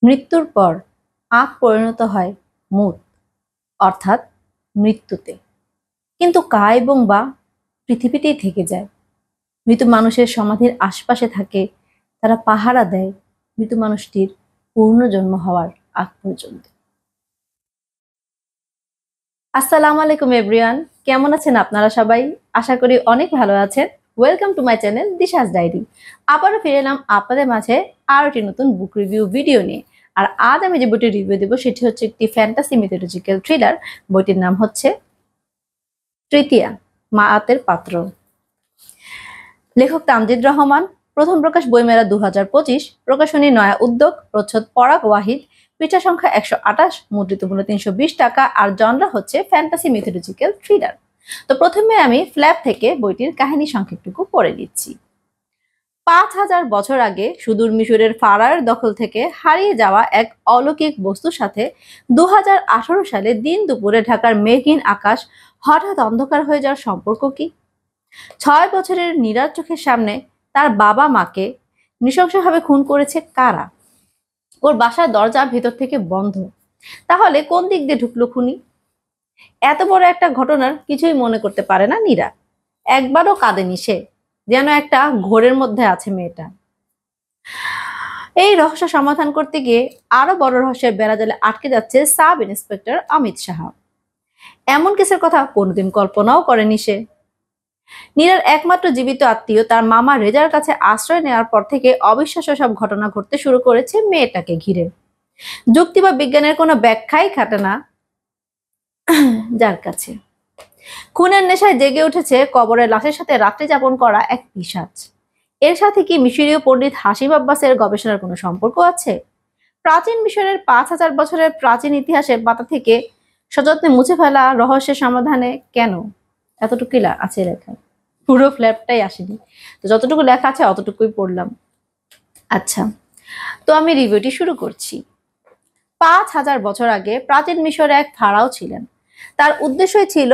মৃত্যুর পর আখ পরিণত হয় মুত অর্থাৎ মৃত্যুতে, কিন্তু কা এবং বা পৃথিবীতেই থেকে যায়। মৃত মানুষের সমাধির আশপাশে থাকে, তারা পাহারা দেয় মৃত মানুষটির পূর্ণজন্ম হওয়ার আগ পর্যন্ত। আসসালামু আলাইকুম এভরিওয়ান, কেমন আছেন আপনারা সবাই? আশা করি অনেক ভালো আছেন। Welcome to my channel Disha's diary. আবারও ফিরে এলাম আপনাদের মাঝে আরও একটি নতুন বুক রিভিউ ভিডিও নিয়ে। আর আজ আমি যে বইটি রিভিউ দেবো সেটি হচ্ছে একটি ফ্যান্টাসি মিথোলজিক্যাল থ্রিলার। বইটির নাম হচ্ছে তৃতীয়া, মাআতের পাত্র। লেখক তামজিদ রহমান। প্রথম প্রকাশ বইমেলা 2025, প্রকাশনী নয়া উদ্যোগ, প্রচ্ছদ পরাগ ওয়াহিদ, পৃষ্ঠা সংখ্যা 128, মুদ্রিত মূল্য 320 টাকা। আর জনরা হচ্ছে ফ্যান্টাসি মিথোলজিক্যাল থ্রিলার। তো প্রথমে আমি ফ্ল্যাপ থেকে বইটির কাহিনী সংক্ষেপটুকু পড়ে দিচ্ছি। 5000 বছর আগে সুদূর মিশরের ফারাওয়ের দখল থেকে হারিয়ে যাওয়া এক অলৌকিক বস্তুর সাথে 2018 সালে দিন দুপুরে ঢাকার মেঘহীন আকাশ হঠাৎ অন্ধকার হয়ে যাওয়ার সম্পর্ক কি? 6 বছরের নীরার চোখের সামনে তার বাবা মাকে নৃশংসভাবে খুন করেছে কারা? ওর বাসার দরজা ভেতর থেকে বন্ধ, তাহলে কোন দিক দিয়ে ঢুকলো খুনি? এত বড় একটা ঘটনার কিছুই মনে করতে পারে না নীরা। একবারও কাঁদেনি সে, যেন একটা ঘোরের মধ্যে আছে মেয়েটা। এই রহস্য সমাধান করতে গিয়ে আরো বড় রহস্যের বেড়াজালে আটকে যাচ্ছে সাব ইন্সপেক্টর অমিত সাহা। এমন কেসের কথা কোনোদিন কল্পনাও করেনি সে। নীরার একমাত্র জীবিত আত্মীয় তার মামা রেজার কাছে আশ্রয় নেওয়ার পর থেকে অবিশ্বাস্য সব ঘটনা ঘটতে শুরু করেছে মেয়েটাকে ঘিরে। যুক্তি বা বিজ্ঞানের কোনো ব্যাখ্যাই খাটে না যার কাছে। খুনের নেশায় জেগে উঠেছে কবরের লাশের সাথে রাত্রি যাপন করা এক পিশাচ। এর সাথে কি মিশরীয় পণ্ডিত হাসিব আব্বাসের গবেষণার কোনো সম্পর্ক আছে? প্রাচীন মিশরের 5000 বছরের প্রাচীন ইতিহাসের পাতা থেকে সযত্নে মুছে ফেলা রহস্যের সমাধানে কেন এতটুকুই আছে লেখা? পুরো ফ্ল্যাপটাই আসেনি, তো যতটুকু লেখা আছে অতটুকুই পড়লাম। আচ্ছা, তো আমি রিভিউটি শুরু করছি। 5000 বছর আগে প্রাচীন মিশরে এক ফারাও ছিলেন। তার উদ্দেশ্যই ছিল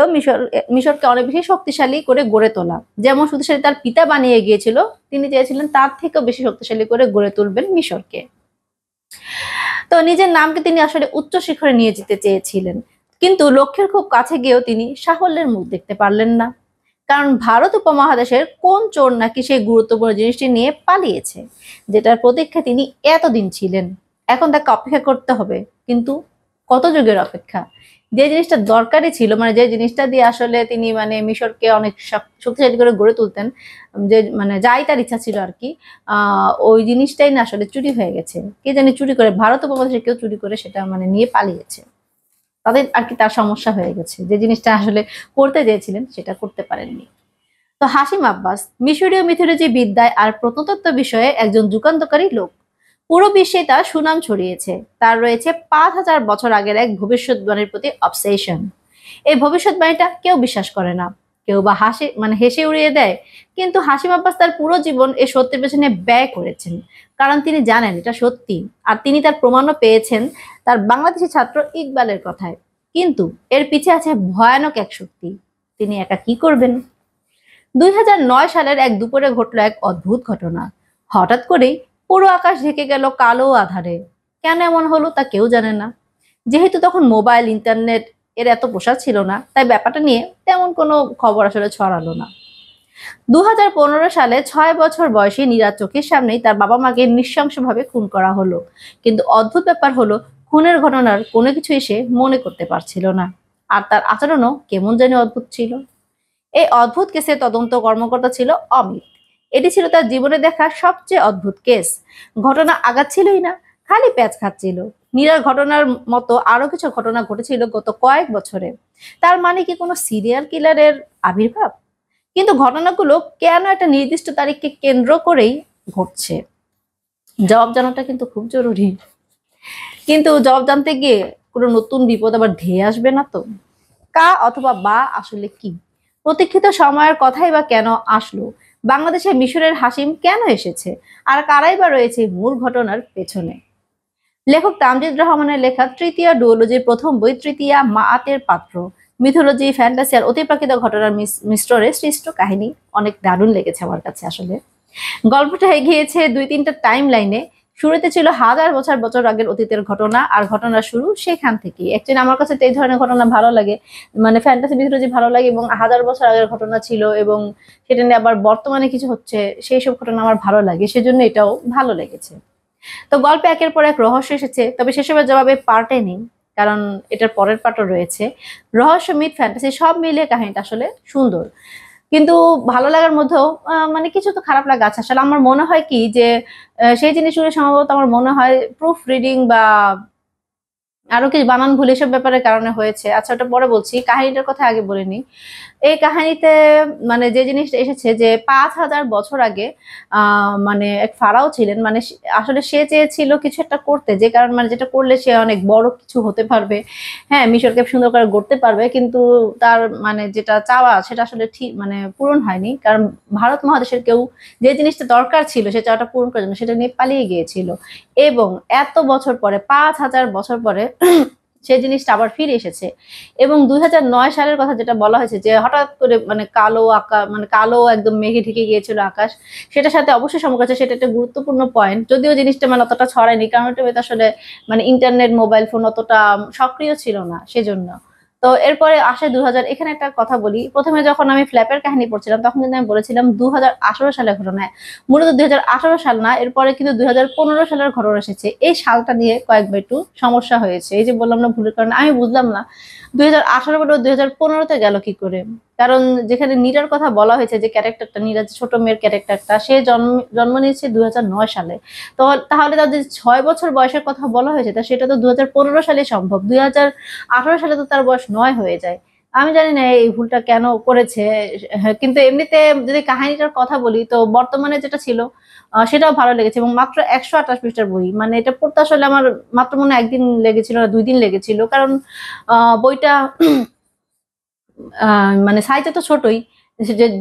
মিশরকে অনেক বেশি শক্তিশালী করে গড়ে তোলা। যেমন শক্তিশালী তার পিতা বানিয়ে গিয়েছিল, তিনি চেয়েছিলেন তার থেকেও বেশি শক্তিশালী করে গড়ে তুলবেন মিশরকে। তো নিজের নামকে তিনি আসলে উচ্চ শিখরে নিয়ে যেতে চেয়েছিলেন, কিন্তু লক্ষ্যের খুব কাছে গিয়েও তিনি সাফল্যের মুখ দেখতে পারলেন না। কারণ ভারত উপমহাদেশের কোন চোর নাকি সেই গুরুত্বপূর্ণ জিনিসটি নিয়ে পালিয়েছে, যেটার প্রতীক্ষায় তিনি এতদিন ছিলেন। এখন তাকে অপেক্ষা করতে হবে, কিন্তু কত যুগের অপেক্ষা? যে জিনিসটা দরকারি ছিল, মানে যে জিনিসটা দিয়ে আসলে তিনি মিশরকে অনেক শক্তিশালী করে গড়ে তুলতেন, যে যাই তার ইচ্ছা ছিল আর কি, ওই জিনিসটাই না আসলে চুরি হয়ে গেছে। কে জানি চুরি করে, ভারত উপমহাদেশে কেউ চুরি করে সেটা নিয়ে পালিয়েছে। তাদের আর কি তার সমস্যা হয়ে গেছে, যে জিনিসটা আসলে করতে চেয়েছিলেন সেটা করতে পারেননি। তো হাসিম আব্বাস মিশরীয় মিথোলজি বিদ্যায় আর প্রত্নতত্ত্ব বিষয়ে একজন যুগান্তকারী লোক। পুরো বিশ্বে তার সুনাম ছড়িয়েছে। তার রয়েছে 5000 বছর আগের এক ভবিষ্যৎবাণীর প্রতি অবসেশন। এই ভবিষ্যৎবাণীটা কেউ বিশ্বাস করে না, কেউ বা হেসে উড়িয়ে দেয়। কিন্তু হাসিম আব্বাস তার পুরো জীবন এই সত্যের পেছনে ব্যয় করেছেন, কারণ তিনি জানেন এটা সত্যি। আর তিনি তার প্রমাণও পেয়েছেন তার বাংলাদেশি ছাত্র ইকবালের কথায়। কিন্তু এর পিছে আছে ভয়ানক এক শক্তি। তিনি একা কি করবেন? 2009 সালের এক দুপুরে ঘটল এক অদ্ভুত ঘটনা। হঠাৎ করেই পুরো আকাশ ঢেকে গেল কালো আধারে। কেন এমন হলো তা কেউ জানে না। যেহেতু তখন মোবাইল, ইন্টারনেট এর এত প্রসার ছিল না, তাই ব্যাপারটা নিয়ে তেমন কোনো খবর আসলে ছড়ালো না। 2015 সালে 6 বছর বয়সী নীরার চোখের সামনেই তার বাবা মাকে নৃশংসভাবে খুন করা হলো। কিন্তু অদ্ভুত ব্যাপার হলো, খুনের ঘটনার কোনো কিছুই সে মনে করতে পারছিল না। আর তার আচরণও কেমন জানি অদ্ভুত ছিল। এই অদ্ভুত কেসের তদন্ত কর্মকর্তা ছিল অমিত। এটি ছিল তার জীবনে দেখা সবচেয়ে অদ্ভুত কেস। ঘটনা আগাচ্ছিলই না, খালি প্যাচ খাচ্ছিল। নীরার ঘটনার মতো আরো কিছু ঘটনা ঘটেছিল গত কয়েক বছরে। তার মানে কি কোনো সিরিয়াল কিলারের আবির্ভাব? কিন্তু ঘটনাগুলো কেন একটা নির্দিষ্ট তারিখকে কেন্দ্র করেই ঘটছে, জবাব জানাটা কিন্তু খুব জরুরি। কিন্তু জবাব জানতে গিয়ে কোনো নতুন বিপদ আবার ধেয়ে আসবে না তো? কা অথবা বা আসলে কি? প্রতীক্ষিত সময়ের কথাই বা কেন আসলো? বাংলাদেশে মিশরের হাসিম কেন এসেছে? আর কারাই বা রয়েছে মূল ঘটনার পেছনে? লেখক তামজিদ রহমানের লেখা তৃতীয় ডুওলজির প্রথম বই তৃতীয়া, মাআতের পাত্র। মিথোলজি, ফ্যান্টাসি আর অতিপ্রাকৃত ঘটনার মিশ্রণে সৃষ্ট কাহিনী। অনেক দারুণ লেগেছে আমার কাছে আসলে। গল্পটা এগিয়েছে 2-3টা টাইম লাইনে। শুরুতে ছিল হাজার বছর বছর আগের অতীতের ঘটনা, আর ঘটনা শুরু সেখান থেকেই। অ্যাকচুয়ালি আমার কাছে তো এই ধরনের ঘটনা ভালো লাগে, মানে ফ্যান্টাসি মিথোলজি ভালো লাগে, এবং হাজার বছর আগের ঘটনা ছিল এবং সেটা নিয়ে আবার বর্তমানে কিছু হচ্ছে, সেই সব ঘটনা আমার ভালো লাগে, সেজন্য এটাও ভালো লেগেছে। তো গল্পে একের পর এক রহস্য এসেছে, তবে সেসবের জবাবে পার্টে নেই, কারণ এটার পরের পার্টও রয়েছে। রহস্য, মিথ, ফ্যান্টাসি সব মিলিয়ে কাহিনীটা আসলে সুন্দর, কিন্তু ভালো লাগার মধ্যেও মানে কিছু তো খারাপ লাগা আছে। আসলে আমার মনে হয় কি যে সেই জিনিসগুলো সম্ভবত আমার মনে হয় প্রুফ রিডিং বা আরো কি বানান ভুল এসব ব্যাপারের কারণে হয়েছে। আচ্ছা, ওটা পরে বলছি, কাহিনীটার কথা আগে বলে নিই। এই কাহিনীতে মানে যে জিনিসটা এসেছে যে ৫,০০০ বছর আগে মানে এক ফারাও ছিলেন, মানে আসলে সে চেয়েছিল কিছু একটা করতে, যে কারণ মানে যেটা করলে সে অনেক বড় কিছু হতে পারবে, হ্যাঁ, মিশরকে সুন্দর করে গড়তে পারবে, কিন্তু তার মানে যেটা চাওয়া সেটা আসলে ঠিক মানে পূরণ হয়নি, কারণ ভারত মহাদেশের কেউ যে জিনিসটা দরকার ছিল সে চাওয়াটা পূরণ করার জন্য সেটা নিয়ে পালিয়ে গিয়েছিল, এবং এত বছর পরে ৫,০০০ বছর পরে সেই জিনিসটা আবার ফিরে এসেছে। এবং ২০০৯ সালের কথা যেটা বলা হয়েছে যে হঠাৎ করে মানে কালো আকাশ, মানে কালো একদম মেঘে ঢেকে গিয়েছিল আকাশ, সেটার সাথে অবশ্যই সম্পর্ক আছে, সেটা একটা গুরুত্বপূর্ণ পয়েন্ট, যদিও জিনিসটা মানে অতটা ছড়ায়নি, কারণ ওটা আসলে মানে ইন্টারনেট মোবাইল ফোন অতটা সক্রিয় ছিল না সেজন্য। তো এরপরে আসে ২০০০। এখানে একটা কথা বলি, প্রথমে যখন আমি ফ্ল্যাপের কাহিনী পড়ছিলাম তখন কিন্তু আমি বলেছিলাম ২০১৮ সালের ঘটনা, মূলত ২০১৮ সাল না, এরপরে কিন্তু ২০১৫ সালের ঘটনা এসেছে। এই সালটা নিয়ে কয়েকবার একটু সমস্যা হয়েছে, এই যে বললাম না ভুলের কারণে, আমি বুঝলাম না ২০১৮ বলে ২০১৫-তে গেল কি করে। কারণ যেখানে নীরার কথা বলা হয়েছে, যে ক্যারেক্টারটা নীরা, যে ছোট মেয়ের ক্যারেক্টারটা, সে জন্ম নিয়েছে ২০০৯ সালে। তো তাহলে তাদের ৬ বছর বয়সের কথা বলা হয়েছে, তা সেটা তো ২০১৫ সালে সম্ভব, ২০১৮ সালে তো তার বয়স ৯ হয়ে যায়। আমি জানি না এই ভুলটা কেন করেছে। হ্যাঁ, কিন্তু এমনিতে যদি কাহিনীটার কথা বলি তো বর্তমানে যেটা ছিল সেটাও ভালো লেগেছে, এবং মাত্র ১২৮ পৃষ্ঠার বই, মানে এটা পড়তে আসলে আমার মাত্র মনে হয় একদিন লেগেছিল না ২ দিন লেগেছিল, কারণ বইটা মানে সাইজে তো ছোটই,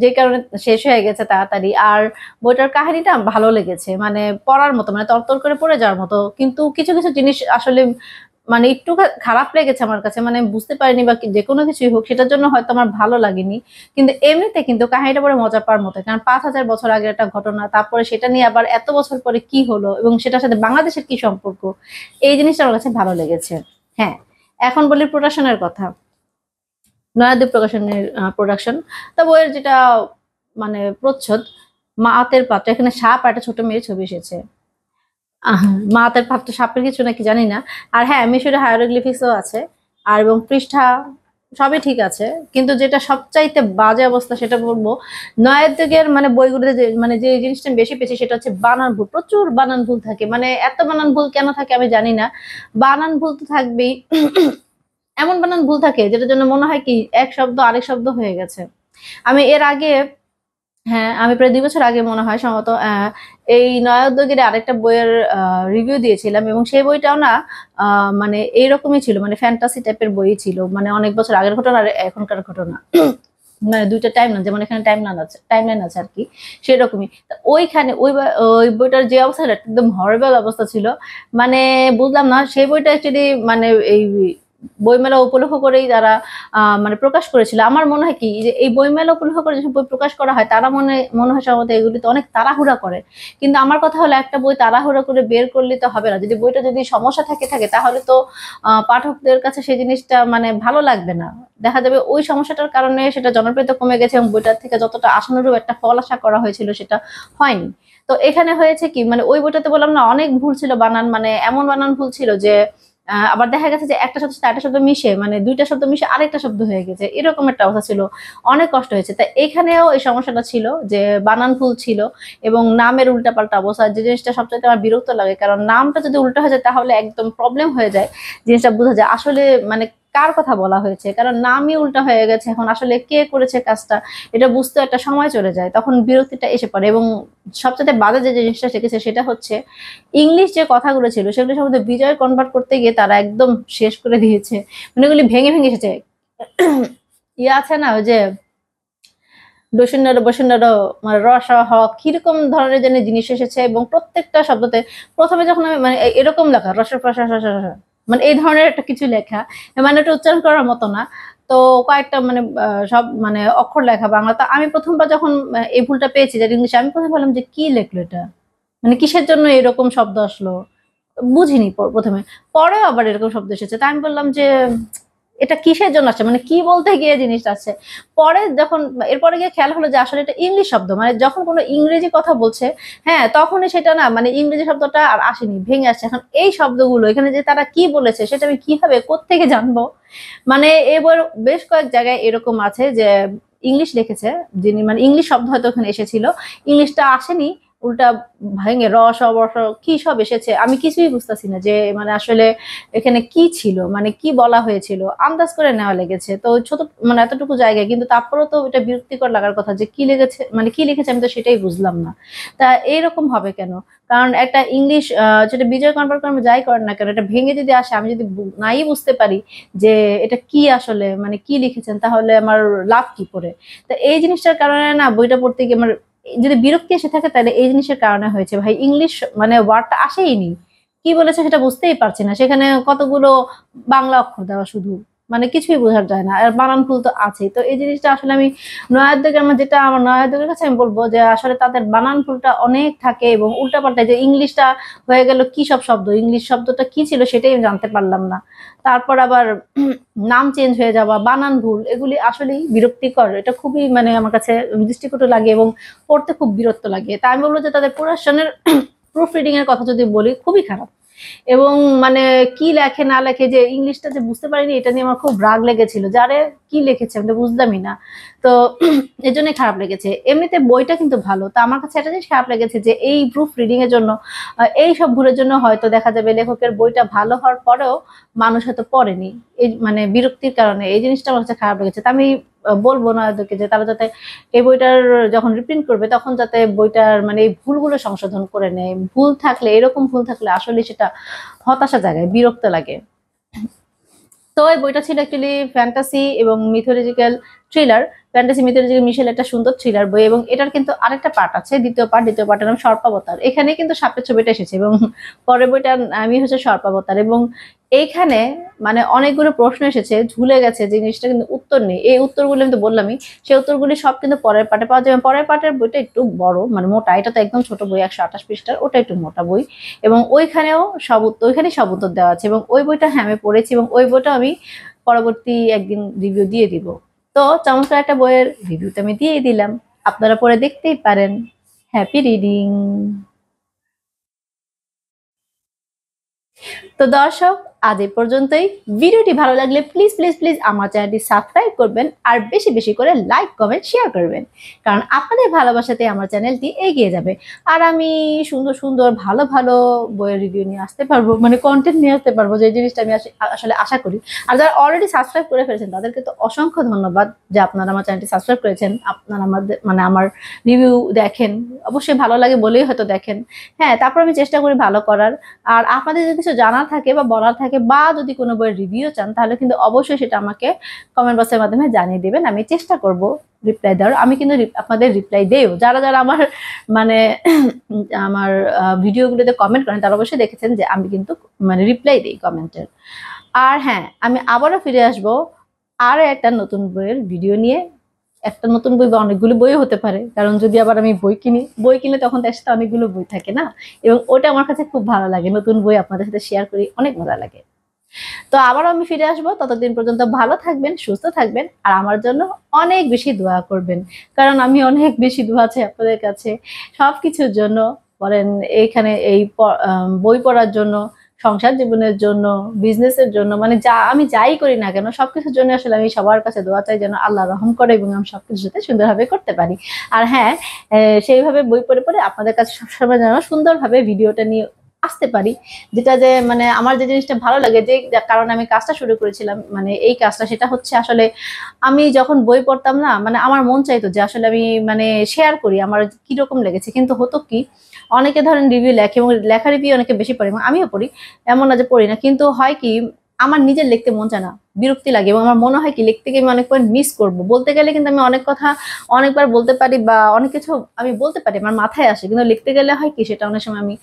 যে কারণে শেষ হয়ে গেছে তাড়াতাড়ি। আর বইটার কাহিনীটা ভালো লেগেছে, মানে পড়ার মতো, মানে তরতর করে পড়ে যাওয়ার মতো, কিন্তু কিছু কিছু জিনিস আসলে মানে একটু খারাপ লেগেছে আমার কাছে, মানে বুঝতে পারিনি বা যে কোনো কিছুই হোক সেটার জন্য হয়তো আমার ভালো লাগেনি, কিন্তু এমনিতে কিন্তু কাহিনীটা পড়ে মজা পাওয়ার মতো, কারণ ৫,০০০ বছর আগের একটা ঘটনা, তারপরে সেটা নিয়ে আবার এত বছর পরে কি হলো এবং সেটার সাথে বাংলাদেশের কি সম্পর্ক, এই জিনিসটা আমার কাছে ভালো লেগেছে। হ্যাঁ, এখন বলি প্রোডাকশনের কথা। নয়াদ্বীপ প্রকাশনের প্রোডাকশন। তা বইয়ের যেটা মানে প্রচ্ছদ, মা আতের পাত্র, এখানে সাপ আর একটা ছোট মেয়ের ছবি এসেছে। মা আতের পাত্র সাপের কিছু নাকি জানি না। আর হ্যাঁ, মিশরে হায়ারোগ্লিফিক্সও আছে, আর এবং পৃষ্ঠা সবই ঠিক আছে, কিন্তু যেটা সবচাইতে বাজে অবস্থা সেটা বলবো, নয়াদ্বীপের মানে বইগুলোতে মানে যে জিনিসটা বেশি পেয়েছি সেটা হচ্ছে বানান ভুল, প্রচুর বানান ভুল থাকে, মানে এত বানান ভুল কেন থাকে আমি জানি না, বানান ভুল তো থাকবেই, এমন বানান ভুল থাকে যেটার জন্য মনে হয় কি এক শব্দ আরেক শব্দ হয়ে গেছে। আমি এর আগে, হ্যাঁ, আমি প্রায় ২ বছর আগে মনে হয় সম্ভবত এই নয়া উদ্যোগের আরেকটা বইয়ের রিভিউ দিয়েছিলাম, এবং সেই বইটাও না মানে এইরকমই ছিল, মানে ফ্যান্টাসি টাইপের বই ছিল, মানে অনেক বছর আগের ঘটনা আর এখনকার ঘটনা, মানে দুইটা টাইম না, যেমন এখানে টাইম লাইন আছে আর কি, সেরকমই। ওইখানে ওই বইটার যে অবস্থাটা একদম হরেবল অবস্থা ছিল, মানে বুঝলাম না সেই বইটা অ্যাকচুয়ালি মানে এই বইমেলা উপলক্ষ করেই তারা মানে প্রকাশ করেছিল। আমার মনে হয় কি যে এই বইমেলা উপলক্ষ করে যেসব বই প্রকাশ করা হয় তারা মনে হয় সম্ভবত এগুলিতে অনেক তাড়াহুড়া করে, কিন্তু আমার কথা হলো একটা বই তাড়াহুড়া করে বের করলে তো হবে না, যদি বইটা যদি সমস্যা থাকে তাহলে তো পাঠকদের কাছে সেই জিনিসটা মানে ভালো লাগবে না, দেখা যাবে ওই সমস্যাটার কারণে সেটা জনপ্রিয়তা কমে গেছে এবং বইটার থেকে যতটা আশানুরূপ একটা ফল আশা করা হয়েছিল সেটা হয়নি। তো এখানে হয়েছে কি, মানে ওই বইটাতে বললাম না অনেক ভুল ছিল বানান, মানে এমন বানান ভুল ছিল যে আবার দেখা গেছে যে একটা শব্দ সাথে আরেকটা শব্দ মিশে, মানে দুইটা শব্দ মিশে আরেকটা শব্দ হয়ে গেছে, এরকম একটা অবস্থা ছিল, অনেক কষ্ট হয়েছে। তাই এখানেও এই সমস্যাটা ছিল যে বানান ভুল ছিল এবং নামের উল্টাপাল্টা অবস্থা, যে জিনিসটা সবচেয়ে আমার বিরক্ত লাগে, কারণ নামটা যদি উল্টা হয়ে যায় তাহলে একদম প্রবলেম হয়ে যায়, জিনিসটা বোঝা যায় আসলে মানে কার কথা বলা হয়েছে, কারণ নামই উল্টা হয়ে গেছে, এখন আসলে কে করেছে কাজটা এটা বুঝতে একটা সময় চলে যায়, তখন বিরক্তিটা এসে পড়ে। এবং সবচেয়ে বাজে যে জিনিসটা শিখেছে সেটা হচ্ছে ইংলিশ যে কথাগুলো ছিল সেগুলো সম্বন্ধে বিজয় কনভার্ট করতে গিয়ে তারা একদম শেষ করে দিয়েছে, মানে এগুলি ভেঙে ভেঙে এসেছে। ইয়ে আছে না ওই যে বসুন্ধরা বসুন্ধরা মানে রস হ কিরকম ধরনের যেন জিনিস এসেছে, এবং প্রত্যেকটা শব্দতে প্রথমে যখন আমি মানে এরকম লেখা রস মানে এই ধরনের একটা কিছু লেখা, মানে এটা উচ্চারণ করার মতো না। তো কয়েকটা মানে সব মানে অক্ষর লেখা বাংলা, তো আমি প্রথমবার যখন এই ভুলটা পেয়েছি যে ইংলিশে, আমি প্রথমে ভাবলাম যে কি লেখলো এটা, মানে কিসের জন্য এরকম শব্দ আসলো বুঝিনি প্রথমে। পরে আবার এরকম শব্দ এসেছে, তাই আমি বললাম যে এটা কিসের জন্য আসছে, মানে কি বলতে গিয়ে জিনিসটা আসছে। পরে যখন এরপরে গিয়ে খেয়াল হলো যে আসলে এটা ইংলিশ শব্দ, মানে যখন কোনো ইংরেজি কথা বলছে, হ্যাঁ, তখনই সেটা না, মানে ইংরেজি শব্দটা আর আসেনি, ভেঙে আসছে। এখন এই শব্দগুলো এখানে যে তারা কি বলেছে সেটা আমি কিভাবে কোত্থেকে জানবো? মানে এবার বেশ কয়েক জায়গায় এরকম আছে যে ইংলিশ লিখেছে, যিনি মানে ইংলিশ শব্দ হয়তো ওখানে এসেছিল, ইংলিশটা আসেনি, উল্টা ভেঙে কি সব এসেছে, আমি কিছুই বুঝতেছি না যে মানে আসলে এখানে কি ছিল, মানে কি বলা হয়েছিল, আন্দাজ করে নেওয়া লেগেছে। তো ছোট মানে এতটুকু জায়গায় কিন্তু তারপরেও তো এটা বিরক্তিকর লাগার কথা যে কি লেগেছে, মানে কি লিখেছে আমি তো সেটাই বুঝলাম না। তা এইরকম হবে কেন? কারণ একটা ইংলিশ যেটা বিজয় কনভার্ট করে যাই করেন না কেন, এটা ভেঙে যদি আসে, আমি যদি নাই বুঝতে পারি যে এটা কি আসলে মানে কি লিখেছেন, তাহলে আমার লাভ কি করে? তা এই জিনিসটার কারণে না বইটা পড়তে গিয়ে আমার যদি বিরক্তি এসে থাকে, তাহলে এই জিনিসের কারণে হয়েছে। ভাই ইংলিশ মানে ওয়ার্ডটা আসেই নি, কি বলেছে সেটা বুঝতেই পারছি না, সেখানে কতগুলো বাংলা অক্ষর দেওয়া শুধু, মানে কিছুই বোঝা যায় না, আর বানান ভুল তো আছেই। তো এই জিনিসটা আসলে আমি আমার নয়াদ্যকের কাছে আমি বলবো যে আসলে তাদের বানান ভুলটা অনেক থাকে, এবং উল্টাপাল্টা যে ইংলিশটা হয়ে গেল কি সব শব্দ, ইংলিশ শব্দটা কি ছিল সেটাই আমি জানতে পারলাম না। তারপর আবার নাম চেঞ্জ হয়ে যাওয়া, বানান ভুল, এগুলি আসলেই বিরক্তিকর। এটা খুবই মানে আমার কাছে দৃষ্টিকটু লাগে এবং পড়তে খুব বিরক্ত লাগে। তাই আমি বলবো যে তাদের প্রোডাকশনের প্রুফ রিডিং এর কথা যদি বলি, খুবই খারাপ। এবং মানে কি লেখে না লেখে, যে ইংলিশটা যে বুঝতে পারিনি, এটা নিয়ে আমার খুব রাগ লেগেছিল যে আরে কি লিখেছে আমি তো বুঝলামই না। তো এর জন্যই খারাপ লেগেছে। এমনিতে বইটা কিন্তু ভালো। তো আমার কাছে একটা জিনিস খারাপ লেগেছে যে এই প্রুফ রিডিং এর জন্য, এই সব ভুলের জন্য হয়তো দেখা যাবে লেখকের বইটা ভালো হওয়ার পরেও মানুষ হয়তো পড়েনি, এই মানে বিরক্তির কারণে। এই জিনিসটা আমার কাছে খারাপ লেগেছে। তা আমি বলবো না ওদেরকে যে তারা যাতে এই বইটার যখন রিপ্রিন্ট করবে তখন যাতে বইটার মানে এই ভুলগুলো সংশোধন করে নেয়। ভুল থাকলে, এরকম ভুল থাকলে আসলে সেটা হতাশা জাগায়, বিরক্ত লাগে। তো এই বইটা ছিল অ্যাকচুয়ালি ফ্যান্টাসি এবং মিথোলজিক্যাল থ্রিলার, ফ্যান্টাসি মিথোলজিক্যাল মিশেল একটা সুন্দর থ্রিলার বই। এবং এটার কিন্তু আরেকটা পার্ট আছে, দ্বিতীয় পার্টের নাম সর্পাবতার। এখানে কিন্তু সাপের ছবিটা এসেছে, এবং পরের বইটার নামই হচ্ছে সর্পাবতার। এবং এইখানে মানে অনেকগুলো প্রশ্ন এসেছে, ঝুলে গেছে, যে জিনিসটা কিন্তু উত্তর নেই। এই উত্তরগুলো আমি তো বললামই, সেই উত্তরগুলি সব কিন্তু পরের পার্টে পাওয়া যাবে। পরের পার্টের বইটা একটু বড়, মানে মোটা, এটা তো একদম ছোট বই, 128 পৃষ্ঠার, ওটা একটু মোটা বই। এবং ওইখানেও ওইখানেই সব উত্তর দেওয়া আছে। এবং ওই বইটা হ্যাঁ আমি পড়েছি, এবং ওই বইটা আমি পরবর্তী একদিন রিভিউ দিয়ে দিব। তো চমৎকার একটা বইয়ের রিভিউ তো আমি দিয়েই দিলাম, আপনারা পড়ে দেখতেই পারেন। Happy reading. তো দর্শক, আজ এই পর্যন্তই। ভিডিওটি ভালো লাগলে প্লিজ প্লিজ প্লিজ আমার চ্যানেলটি সাবস্ক্রাইব করবেন, আর বেশি বেশি করে লাইক কমেন্ট শেয়ার করবেন, কারণ আপনাদের ভালোবাসাতে আমার চ্যানেলটি এগিয়ে যাবে। আর আমি সুন্দর সুন্দর ভালো ভালো বইয়ের রিভিউ নিয়ে আসতে পারবো, মানে কন্টেন্ট নিয়ে আসতে পারবো, যে জিনিসটা আমি আসলে আশা করি। আর যারা অলরেডি সাবস্ক্রাইব করে ফেলেছেন তাদেরকে তো অসংখ্য ধন্যবাদ যে আপনারা আমার চ্যানেলটি সাবস্ক্রাইব করেছেন, আপনারা আমাদের মানে আমার রিভিউ দেখেন, অবশ্যই ভালো লাগে বলেই হয়তো দেখেন। হ্যাঁ, তারপর আমি চেষ্টা করি ভালো করার। আর আপনাদের যদি কিছু জানার থাকে বা বলার থাকে, বা যদি কোনো বইয়ের রিভিউ চান, তাহলে কিন্তু অবশ্যই সেটা আমাকে কমেন্ট বক্সের মাধ্যমে জানিয়ে দেবেন, আমি চেষ্টা করব রিপ্লাই দেওয়ার। আমি কিন্তু আপনাদের রিপ্লাই দেও, যারা যারা আমার মানে আমার ভিডিওগুলোতে কমেন্ট করেন তারা অবশ্যই দেখেছেন যে আমি কিন্তু মানে রিপ্লাই দিই কমেন্টের। আর হ্যাঁ, আমি আবারও ফিরে আসব আরো একটা নতুন বইয়ের ভিডিও নিয়ে। একটা নতুন বই বা অনেকগুলো বইও হতে পারে, কারণ যদি আবার আমি বই কিনে তখন তার সাথে অনেকগুলো বই থাকে না, এবং ওটা আমার কাছে খুব ভালো লাগে। নতুন বই আপনাদের সাথে শেয়ার করি, অনেক মজা লাগে। তো আবারও আমি ফিরে আসবো, ততদিন পর্যন্ত ভালো থাকবেন, সুস্থ থাকবেন, আর আমার জন্য অনেক বেশি দোয়া করবেন, কারণ আমি অনেক বেশি দোয়া চাই আপনাদের কাছে সবকিছুর জন্য। বলেন এইখানে এই বই পড়ার জন্য, সংসার জীবনের জন্য, বিজনেসের জন্য, মানে যা আমি যাই করি না কেন সবকিছুর জন্য আসলে আমি সবার কাছে দোয়া চাই যেন আল্লাহ রহম করে, এবং আমি সবকিছুর সাথে সুন্দরভাবে করতে পারি। আর হ্যাঁ, সেইভাবে বই পড়ে পড়ে আপনাদের কাছে সবসময় যেন সুন্দরভাবে ভিডিওটা নিয়ে আসতে পারি, যেটা যে মানে আমার যে জিনিসটা ভালো লাগে, যে কারণে আমি কাজটা শুরু করেছিলাম, মানে এই কাজটা, সেটা হচ্ছে আসলে আমি যখন বই পড়তাম না, মানে আমার মন চাইতো যে আসলে আমি মানে শেয়ার করি আমার কিরকম লেগেছে। কিন্তু হতো কি, অনেকে ধরেন রিভিউ লেখে, এবং লেখা রিভিউ অনেকে বেশি পড়ে, এবং আমিও পড়ি, এমন না যে পড়ি না, কিন্তু হয় কি আমার নিজের লিখতে মন চায় না। বিরক্তি লাগে এবং আমার মনে হয় কি লিখতে গিয়ে আমি অনেক পয়েন্ট মিস করব। বলতে গেলে কিন্তু আমি অনেক কথা অনেকবার বলতে পারি বা অনেক কিছু আমি বলতে পারি, আমার মাথায় আসে, কিন্তু লিখতে গেলে হয় কি সেটা অনেক সময় আমি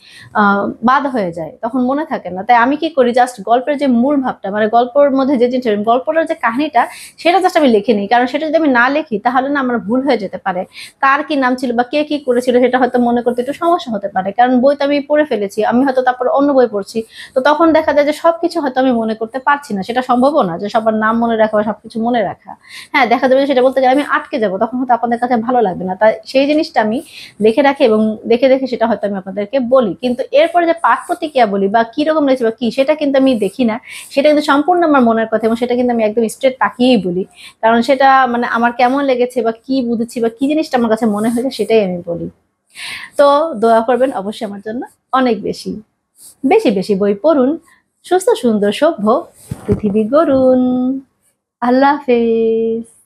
বাদ হয়ে যায়, তখন মনে থাকে না। তাই আমি কি করি, জাস্ট গল্পের যে মূল ভাবটা, মানে গল্পের মধ্যে যে জিনিসটা, গল্পটার যে কাহিনীটা, সেটা জাস্ট আমি লিখে নিই। কারণ সেটা যদি আমি না লিখি তাহলে না আমার ভুল হয়ে যেতে পারে, কার কি নাম ছিল বা কে কি করেছিল সেটা হয়তো মনে করতে একটু সমস্যা হতে পারে। কারণ বই তো আমি পড়ে ফেলেছি, আমি হয়তো তারপর অন্য বই পড়ছি, তো তখন দেখা যায় যে সবকিছু হয়তো আমি মনে করতে পারছি না। সেটা সম্ভবও না যে সবার নাম মনে রাখা বা সবকিছু মনে রাখা। হ্যাঁ, দেখা যাবে যে সেটা বলতে গেলে আমি আটকে যাবো, তখন হয়তো আপনাদের কাছে ভালো লাগবে না। তাই সেই জিনিসটা আমি লিখে রাখি এবং দেখে দেখে সেটা হয়তো আমি আপনাদেরকে বলি। কিন্তু এরপরে যে পাঠ প্রতিক্রিয়া বলি বা কিরকম রয়েছে বা কি, সেটা কিন্তু আমি দেখি না। সেটা কিন্তু সম্পূর্ণ আমার মনের কথা এবং সেটা কিন্তু আমি একদম স্ট্রেট তাকিয়েই বলি। কারণ সেটা মানে আমার কেমন লেগেছে বা কি বুঝেছি বা কি জিনিসটা আমার কাছে মনে হয়েছে সেটাই আমি বলি। তো দোয়া করবেন অবশ্যই আমার জন্য অনেক বেশি। বেশি বেশি বই পড়ুন, সুস্থ সুন্দর সভ্য পৃথিবী গড়ুন। আল্লাহ হাফেজ।